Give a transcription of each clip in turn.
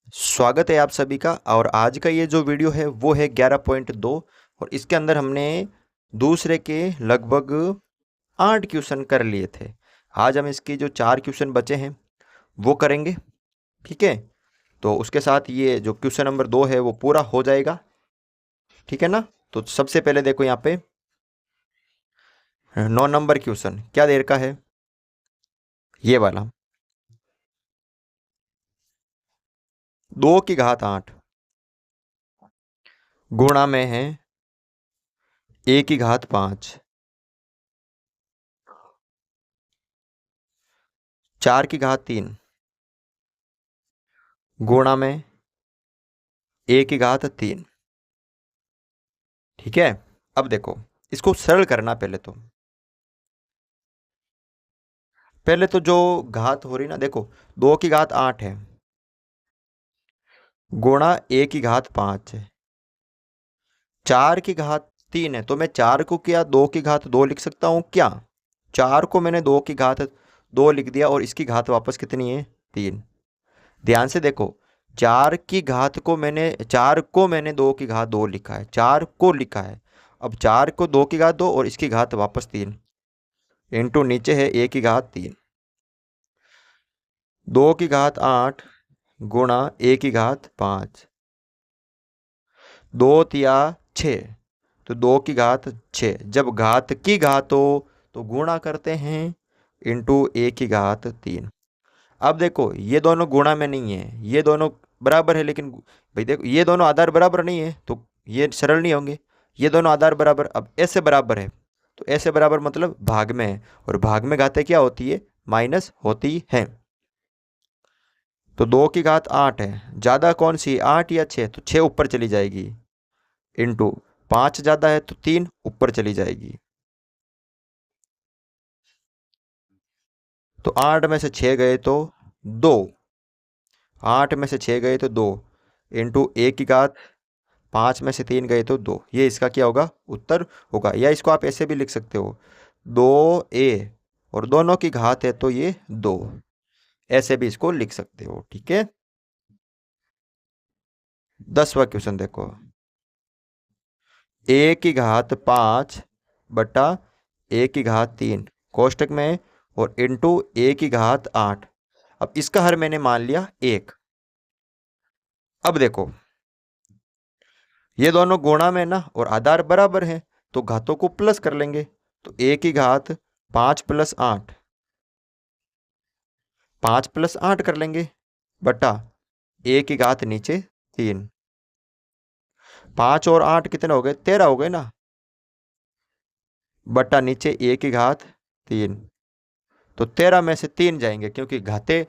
स्वागत है आप सभी का। और आज का ये जो वीडियो है वो है 11.2 और इसके अंदर हमने दूसरे के लगभग 8 क्वेश्चन कर लिए थे। आज हम इसके जो 4 क्वेश्चन बचे हैं वो करेंगे। ठीक है, तो उसके साथ ये जो क्वेश्चन नंबर 2 है वो पूरा हो जाएगा। ठीक है ना। तो सबसे पहले देखो यहाँ पे 9 नंबर क्वेश्चन क्या देर का है, ये वाला। 2 की घात 8 गुणा में है A की घात 5, 4 की घात 3 गुणा में A की घात 3। ठीक है, अब देखो इसको सरल करना। पहले तो जो घात हो रही ना, देखो 2 की घात 8 है गुणा A की घात 5 है, 4 की घात 3 है। तो मैं 4 को क्या 2 की घात 2 लिख सकता हूँ क्या? 4 को मैंने 2 की घात 2 लिख दिया और इसकी घात वापस कितनी है? 3। ध्यान से देखो, 4 को मैंने 2 की घात 2 लिखा है, 4 को लिखा है। अब 4 को 2 की घात 2 और इसकी घात वापस 3 इंटू नीचे है A की घात 3। 2 की घात 8 गुणा A की घात 5, 2 तिया 6, तो 2 की घात 6। जब घात की घात हो तो गुणा करते हैं इंटू A की घात 3। अब देखो ये दोनों गुणा में नहीं है, ये दोनों बराबर है, लेकिन भाई देखो ये दोनों आधार बराबर नहीं है तो ये सरल नहीं होंगे। ये दोनों आधार बराबर, अब ऐसे बराबर है तो ऐसे बराबर मतलब भाग में है, और भाग में घातें क्या होती है? माइनस होती है। तो 2 की घात 8 है, ज्यादा कौन सी 8 या 6? तो 6 ऊपर चली जाएगी इंटू 5 ज्यादा है तो 3 ऊपर चली जाएगी। तो 8 में से 6 गए तो 2, 8 में से 6 गए तो 2 इंटू A की घात 5 में से 3 गए तो 2। ये इसका क्या होगा? उत्तर होगा। या इसको आप ऐसे भी लिख सकते हो, 2A और दोनों की घात है तो ये 2, ऐसे भी इसको लिख सकते हो। ठीक है, 10वां क्वेश्चन देखो, A की घात 5 बटा A की घात 3 कोष्टक में और इंटू A की घात 8। अब इसका हर मैंने मान लिया 1। अब देखो ये दोनों गुणा में ना और आधार बराबर है तो घातों को प्लस कर लेंगे। तो A की घात 5 प्लस 8, 5 प्लस 8 कर लेंगे बटा A की घात नीचे 3। 5 और 8 कितने हो गए? 13 हो गए ना, बटा नीचे A की घात 3। तो 13 में से 3 जाएंगे क्योंकि घातें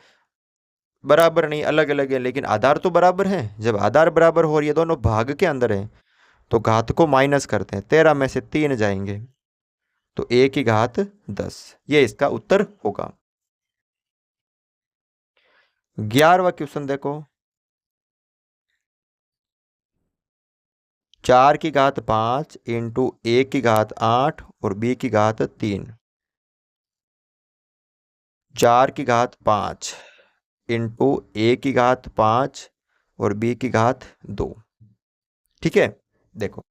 बराबर नहीं, अलग अलग है, लेकिन आधार तो बराबर है। जब आधार बराबर हो और ये दोनों भाग के अंदर है तो घात को माइनस करते हैं, 13 में से 3 जाएंगे तो A की घात 10। ये इसका उत्तर होगा। 11वां क्वेश्चन देखो, 4 की घात 5 इंटू A की घात 8 और B की घात 3। 4 की घात 5 इंटू A की घात 5 और B की घात 2। ठीक है, देखो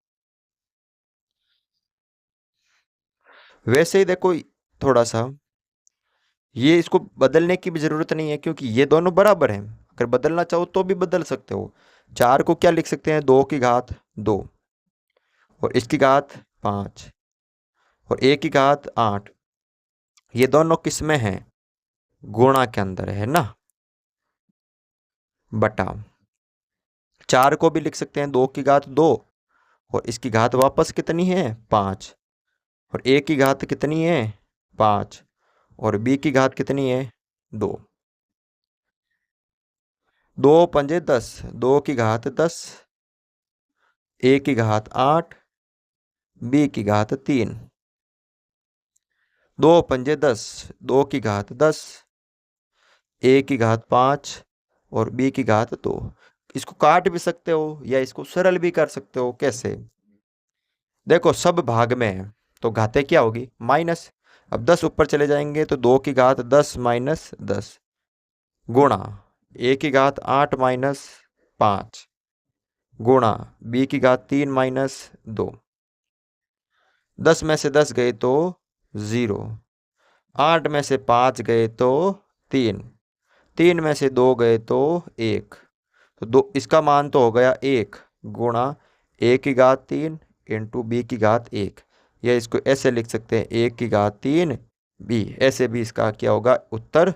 वैसे ही देखो थोड़ा सा ये इसको बदलने की भी जरूरत नहीं है क्योंकि ये दोनों बराबर हैं। अगर बदलना चाहो तो भी बदल सकते हो। 4 को क्या लिख सकते हैं? 2 की घात 2 और इसकी घात 5 और A की घात 8। ये दोनों किस में हैं? गुणा के अंदर है ना, बटा 4 को भी लिख सकते हैं 2 की घात 2 और इसकी घात वापस कितनी है? 5 और A की घात कितनी है? 5 और B की घात कितनी है? 2। 2 पंजे 10, 2 की घात 10, A की घात 8, B की घात 3। 2 पंजे 10, 2 की घात 10, A की घात 5 और B की घात 2। इसको काट भी सकते हो या इसको सरल भी कर सकते हो। कैसे? देखो सब भाग में है तो घातें क्या होगी? माइनस। अब 10 ऊपर चले जाएंगे तो 2 की घात 10 माइनस 10 गुणा ए की घात 8 माइनस 5 गुणा बी की घात 3 माइनस 2। 10 में से 10 गए तो 0, 8 में से 5 गए तो 3, 3 में से 2 गए तो 1, तो दो इसका मान तो हो गया 1 गुणा ए की घात 3 इंटू बी की घात 1। या इसको ऐसे लिख सकते हैं ए की घात 3 बी, ऐसे भी इसका क्या होगा उत्तर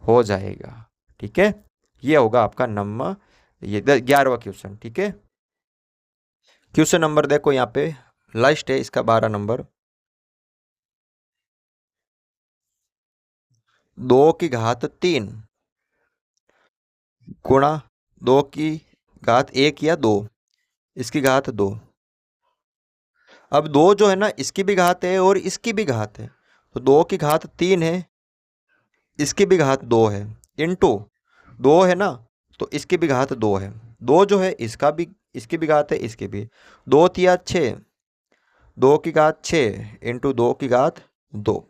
हो जाएगा। ठीक है, ये होगा आपका नंबर, ये 11वां क्वेश्चन। ठीक है, क्वेश्चन नंबर देखो यहाँ पे लास्ट है इसका 12 नंबर। 2 की घात 3 गुणा 2 की घात 1 या 2, इसकी घात 2। अब 2 जो है ना इसकी भी घात है और इसकी भी घात है, तो 2 की घात 3 है, इसकी भी घात 2 है, इंटू 2 है ना तो इसकी भी घात 2 है, 2 जो है इसका भी, इसकी भी घात है, इसकी भी। 2 तिया 6, 2 की घात 6 इंटू 2 की घात 2।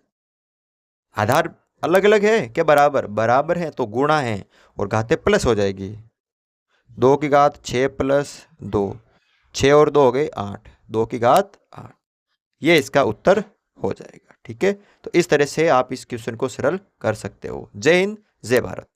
आधार अलग अलग है क्या, बराबर बराबर है तो गुणा है और घातें प्लस हो जाएगी। 2 की घात 6 प्लस 2, 6 और 2 हो गए 8, 2 की घात 8, ये इसका उत्तर हो जाएगा। ठीक है, तो इस तरह से आप इस क्वेश्चन को सरल कर सकते हो। जय हिंद, जय भारत।